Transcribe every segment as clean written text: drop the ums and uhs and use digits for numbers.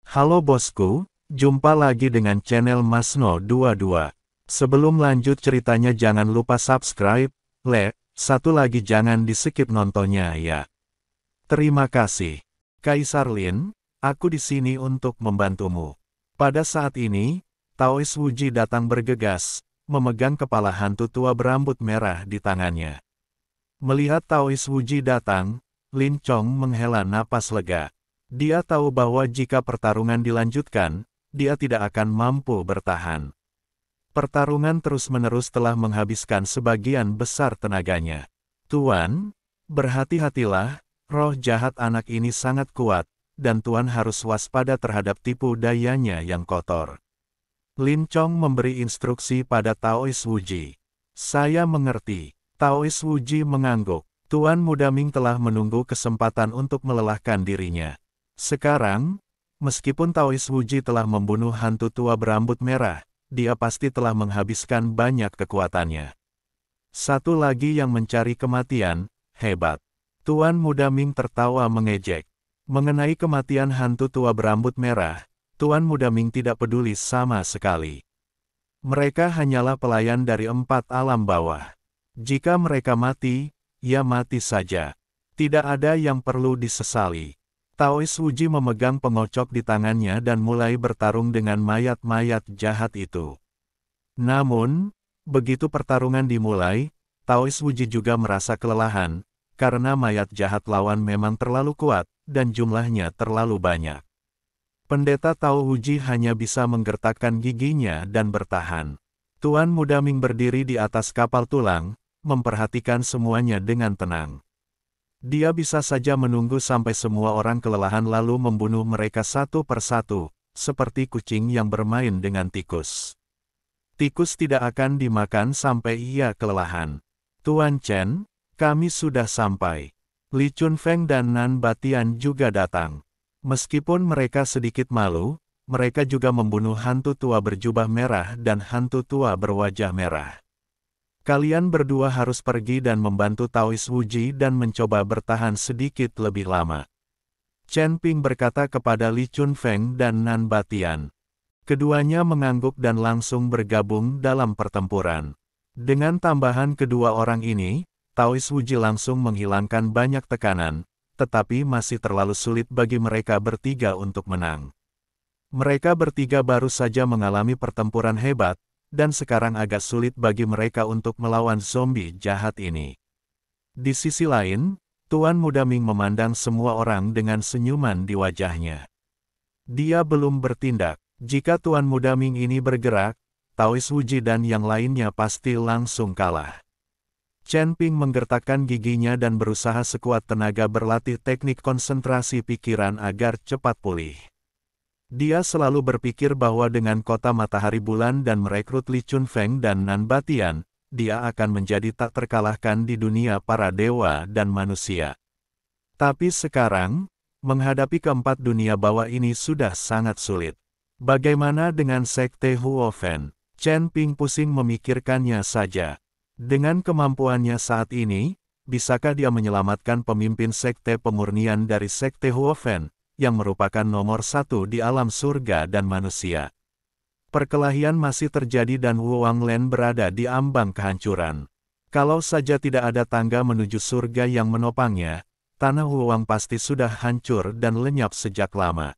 Halo bosku, jumpa lagi dengan channel Masno22. Sebelum lanjut ceritanya jangan lupa subscribe, like, satu lagi jangan di-skip nontonnya ya. Terima kasih. Kaisar Lin, aku di sini untuk membantumu. Pada saat ini, Taois Wuji datang bergegas, memegang kepala hantu tua berambut merah di tangannya. Melihat Taois Wuji datang, Lin Chong menghela napas lega. Dia tahu bahwa jika pertarungan dilanjutkan, dia tidak akan mampu bertahan. Pertarungan terus-menerus telah menghabiskan sebagian besar tenaganya. Tuan, berhati-hatilah, roh jahat anak ini sangat kuat, dan Tuan harus waspada terhadap tipu dayanya yang kotor. Lin Chong memberi instruksi pada Taois Wuji. Saya mengerti. Taois Wuji mengangguk. Tuan Muda Ming telah menunggu kesempatan untuk melelahkan dirinya. Sekarang, meskipun Taois Wuji telah membunuh hantu tua berambut merah, dia pasti telah menghabiskan banyak kekuatannya. Satu lagi yang mencari kematian, hebat. Tuan Muda Ming tertawa mengejek. Mengenai kematian hantu tua berambut merah, Tuan Muda Ming tidak peduli sama sekali. Mereka hanyalah pelayan dari 4 alam bawah. Jika mereka mati, ya mati saja. Tidak ada yang perlu disesali. Taois Wuji memegang pengocok di tangannya dan mulai bertarung dengan mayat-mayat jahat itu. Namun, begitu pertarungan dimulai, Taois Wuji juga merasa kelelahan, karena mayat jahat lawan memang terlalu kuat, dan jumlahnya terlalu banyak. Pendeta Tao Wuji hanya bisa menggertakkan giginya dan bertahan. Tuan Muda Ming berdiri di atas kapal tulang, memperhatikan semuanya dengan tenang. Dia bisa saja menunggu sampai semua orang kelelahan lalu membunuh mereka satu persatu, seperti kucing yang bermain dengan tikus. Tikus tidak akan dimakan sampai ia kelelahan. Tuan Chen, kami sudah sampai. Li Chunfeng dan Nan Batian juga datang. Meskipun mereka sedikit malu, mereka juga membunuh hantu tua berjubah merah dan hantu tua berwajah merah. Kalian berdua harus pergi dan membantu Taois Wuji dan mencoba bertahan sedikit lebih lama. Chen Ping berkata kepada Li Chunfeng dan Nan Batian. Keduanya mengangguk dan langsung bergabung dalam pertempuran. Dengan tambahan kedua orang ini, Taois Wuji langsung menghilangkan banyak tekanan, tetapi masih terlalu sulit bagi mereka bertiga untuk menang. Mereka bertiga baru saja mengalami pertempuran hebat, dan sekarang agak sulit bagi mereka untuk melawan zombie jahat ini. Di sisi lain, Tuan Muda Ming memandang semua orang dengan senyuman di wajahnya. Dia belum bertindak. Jika Tuan Muda Ming ini bergerak, Taois Wuji dan yang lainnya pasti langsung kalah. Chen Ping menggertakkan giginya dan berusaha sekuat tenaga berlatih teknik konsentrasi pikiran agar cepat pulih. Dia selalu berpikir bahwa dengan kota matahari bulan dan merekrut Li Chunfeng dan Nan Batian, dia akan menjadi tak terkalahkan di dunia para dewa dan manusia. Tapi sekarang, menghadapi keempat dunia bawah ini sudah sangat sulit. Bagaimana dengan Sekte Huofen? Chen Ping pusing memikirkannya saja. Dengan kemampuannya saat ini, bisakah dia menyelamatkan pemimpin Sekte Pemurnian dari Sekte Huofen, yang merupakan nomor 1 di alam surga dan manusia? Perkelahian masih terjadi dan Wu Wanglen berada di ambang kehancuran. Kalau saja tidak ada tangga menuju surga yang menopangnya, tanah Wu Wang pasti sudah hancur dan lenyap sejak lama.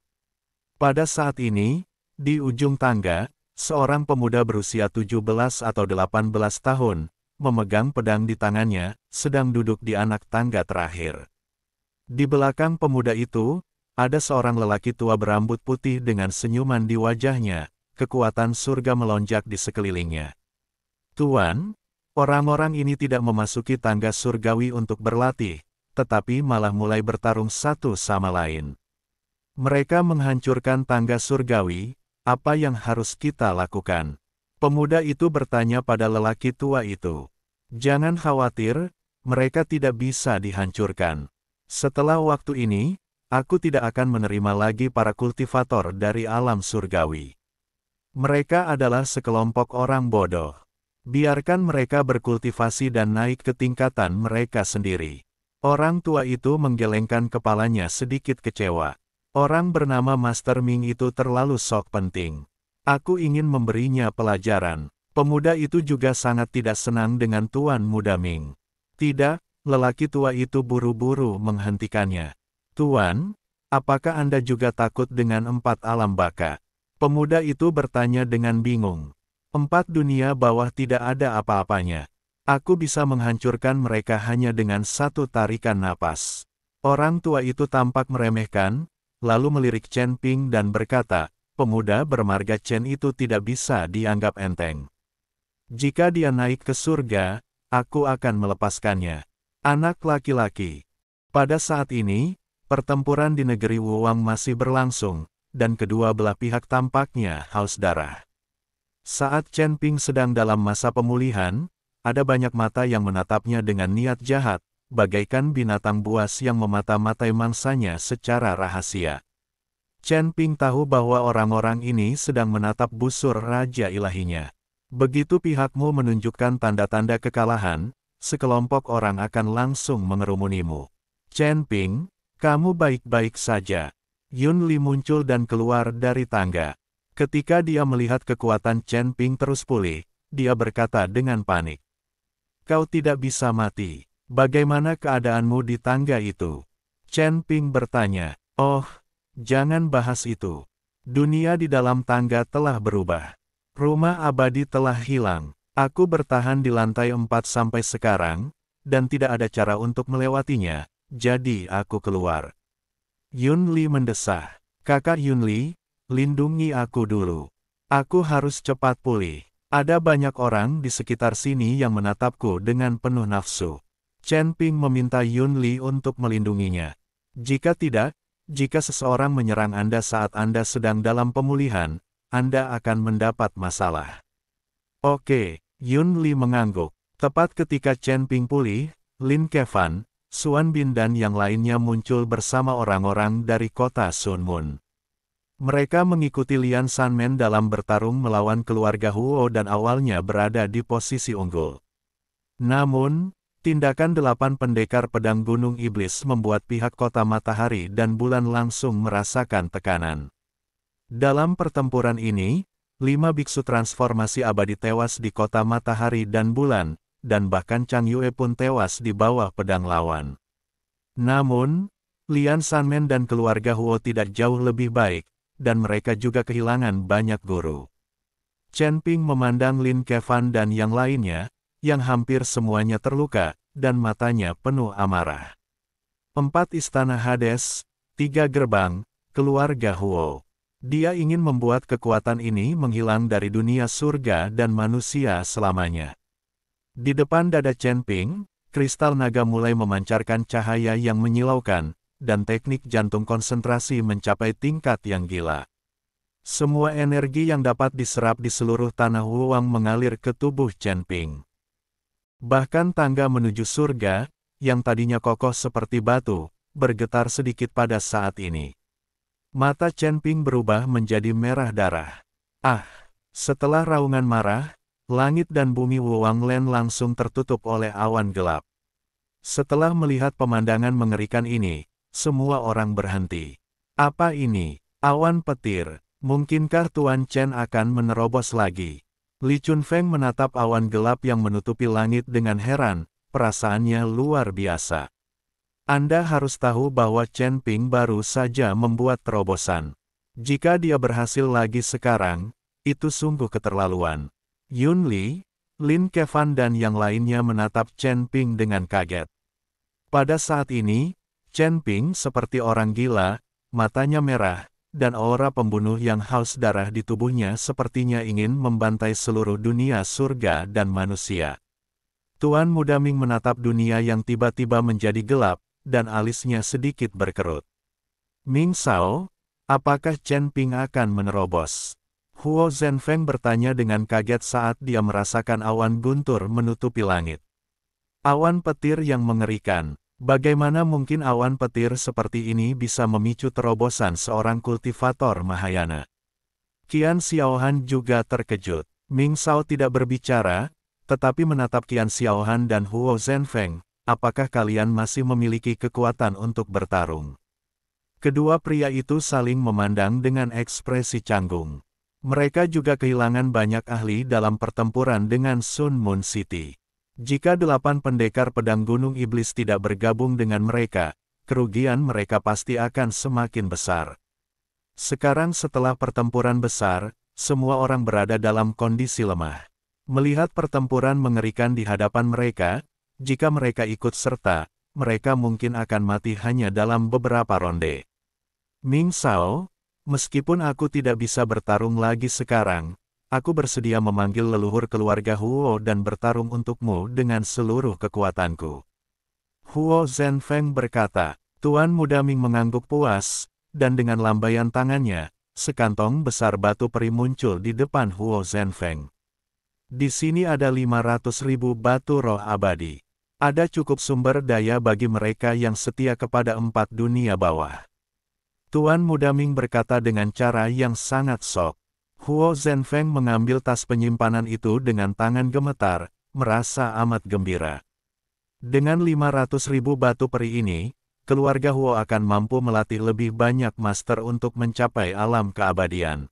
Pada saat ini, di ujung tangga, seorang pemuda berusia 17 atau 18 tahun, memegang pedang di tangannya, sedang duduk di anak tangga terakhir. Di belakang pemuda itu, ada seorang lelaki tua berambut putih dengan senyuman di wajahnya, kekuatan surga melonjak di sekelilingnya. Tuan, orang-orang ini tidak memasuki tangga surgawi untuk berlatih, tetapi malah mulai bertarung satu sama lain. Mereka menghancurkan tangga surgawi, apa yang harus kita lakukan? Pemuda itu bertanya pada lelaki tua itu. Jangan khawatir, mereka tidak bisa dihancurkan. Setelah waktu ini, aku tidak akan menerima lagi para kultivator dari alam surgawi. Mereka adalah sekelompok orang bodoh. Biarkan mereka berkultivasi dan naik ke tingkatan mereka sendiri. Orang tua itu menggelengkan kepalanya sedikit kecewa. Orang bernama Master Ming itu terlalu sok penting. Aku ingin memberinya pelajaran. Pemuda itu juga sangat tidak senang dengan Tuan Muda Ming. Tidak, lelaki tua itu buru-buru menghentikannya. Tuan, apakah Anda juga takut dengan 4 alam baka? Pemuda itu bertanya dengan bingung. 4 dunia bawah tidak ada apa-apanya. Aku bisa menghancurkan mereka hanya dengan 1 tarikan napas. Orang tua itu tampak meremehkan, lalu melirik Chen Ping dan berkata, pemuda bermarga Chen itu tidak bisa dianggap enteng. Jika dia naik ke surga, aku akan melepaskannya. Anak laki-laki. Pada saat ini, pertempuran di negeri Wuwang masih berlangsung, dan kedua belah pihak tampaknya haus darah. Saat Chen Ping sedang dalam masa pemulihan, ada banyak mata yang menatapnya dengan niat jahat, bagaikan binatang buas yang memata-matai mangsanya secara rahasia. Chen Ping tahu bahwa orang-orang ini sedang menatap busur Raja Ilahinya. Begitu pihakmu menunjukkan tanda-tanda kekalahan, sekelompok orang akan langsung mengerumunimu. Chen Ping, kamu baik-baik saja. Yun Li muncul dan keluar dari tangga. Ketika dia melihat kekuatan Chen Ping terus pulih, dia berkata dengan panik. Kau tidak bisa mati. Bagaimana keadaanmu di tangga itu? Chen Ping bertanya. Oh, jangan bahas itu. Dunia di dalam tangga telah berubah. Rumah abadi telah hilang. Aku bertahan di lantai 4 sampai sekarang, dan tidak ada cara untuk melewatinya, jadi aku keluar. Yun Li mendesah. Kakak Yun Li, lindungi aku dulu. Aku harus cepat pulih. Ada banyak orang di sekitar sini yang menatapku dengan penuh nafsu. Chen Ping meminta Yun Li untuk melindunginya. Jika tidak, jika seseorang menyerang Anda saat Anda sedang dalam pemulihan, Anda akan mendapat masalah. Oke, Yun Li mengangguk. Tepat ketika Chen Ping pulih, Lin Kevan, Xuan Bin dan yang lainnya muncul bersama orang-orang dari kota Sun Mun. Mereka mengikuti Lian Sanmen dalam bertarung melawan keluarga Huo dan awalnya berada di posisi unggul. Namun, tindakan 8 pendekar pedang Gunung Iblis membuat pihak kota Matahari dan Bulan langsung merasakan tekanan. Dalam pertempuran ini, 5 biksu transformasi abadi tewas di kota Matahari dan Bulan, dan bahkan Chang Yue pun tewas di bawah pedang lawan. Namun, Lian Sanmen dan keluarga Huo tidak jauh lebih baik, dan mereka juga kehilangan banyak guru. Chen Ping memandang Lin Kevan dan yang lainnya, yang hampir semuanya terluka, dan matanya penuh amarah. 4 istana Hades, 3 gerbang, keluarga Huo. Dia ingin membuat kekuatan ini menghilang dari dunia surga dan manusia selamanya. Di depan dada Chen Ping, kristal naga mulai memancarkan cahaya yang menyilaukan, dan teknik jantung konsentrasi mencapai tingkat yang gila. Semua energi yang dapat diserap di seluruh tanah Wuwang mengalir ke tubuh Chen Ping. Bahkan tangga menuju surga, yang tadinya kokoh seperti batu, bergetar sedikit pada saat ini. Mata Chen Ping berubah menjadi merah darah. Ah! Setelah raungan marah, langit dan bumi Wuwang Len langsung tertutup oleh awan gelap. Setelah melihat pemandangan mengerikan ini, semua orang berhenti. Apa ini? Awan petir. Mungkinkah Tuan Chen akan menerobos lagi? Li Chunfeng menatap awan gelap yang menutupi langit dengan heran, perasaannya luar biasa. Anda harus tahu bahwa Chen Ping baru saja membuat terobosan. Jika dia berhasil lagi sekarang, itu sungguh keterlaluan. Yun Li, Lin Kevan dan yang lainnya menatap Chen Ping dengan kaget. Pada saat ini, Chen Ping seperti orang gila, matanya merah, dan aura pembunuh yang haus darah di tubuhnya sepertinya ingin membantai seluruh dunia surga dan manusia. Tuan Muda Ming menatap dunia yang tiba-tiba menjadi gelap, dan alisnya sedikit berkerut. Ming Sao, apakah Chen Ping akan menerobos? Huo Zhenfeng bertanya dengan kaget saat dia merasakan awan guntur menutupi langit. Awan petir yang mengerikan. Bagaimana mungkin awan petir seperti ini bisa memicu terobosan seorang kultivator Mahayana? Qian Xiaohan juga terkejut. Ming Sao tidak berbicara, tetapi menatap Qian Xiaohan dan Huo Zhenfeng. Apakah kalian masih memiliki kekuatan untuk bertarung? Kedua pria itu saling memandang dengan ekspresi canggung. Mereka juga kehilangan banyak ahli dalam pertempuran dengan Sun Moon City. Jika 8 pendekar pedang Gunung Iblis tidak bergabung dengan mereka, kerugian mereka pasti akan semakin besar. Sekarang setelah pertempuran besar, semua orang berada dalam kondisi lemah. Melihat pertempuran mengerikan di hadapan mereka, jika mereka ikut serta, mereka mungkin akan mati hanya dalam beberapa ronde. Ming Sao, meskipun aku tidak bisa bertarung lagi sekarang, aku bersedia memanggil leluhur keluarga Huo dan bertarung untukmu dengan seluruh kekuatanku. Huo Zhenfeng berkata. Tuan Muda Ming mengangguk puas, dan dengan lambaian tangannya, sekantong besar batu peri muncul di depan Huo Zhenfeng. Di sini ada 500.000 batu roh abadi. Ada cukup sumber daya bagi mereka yang setia kepada 4 dunia bawah. Tuan Muda Ming berkata dengan cara yang sangat sok. Huo Zhenfeng mengambil tas penyimpanan itu dengan tangan gemetar, merasa amat gembira. Dengan 500.000 batu peri ini, keluarga Huo akan mampu melatih lebih banyak master untuk mencapai alam keabadian.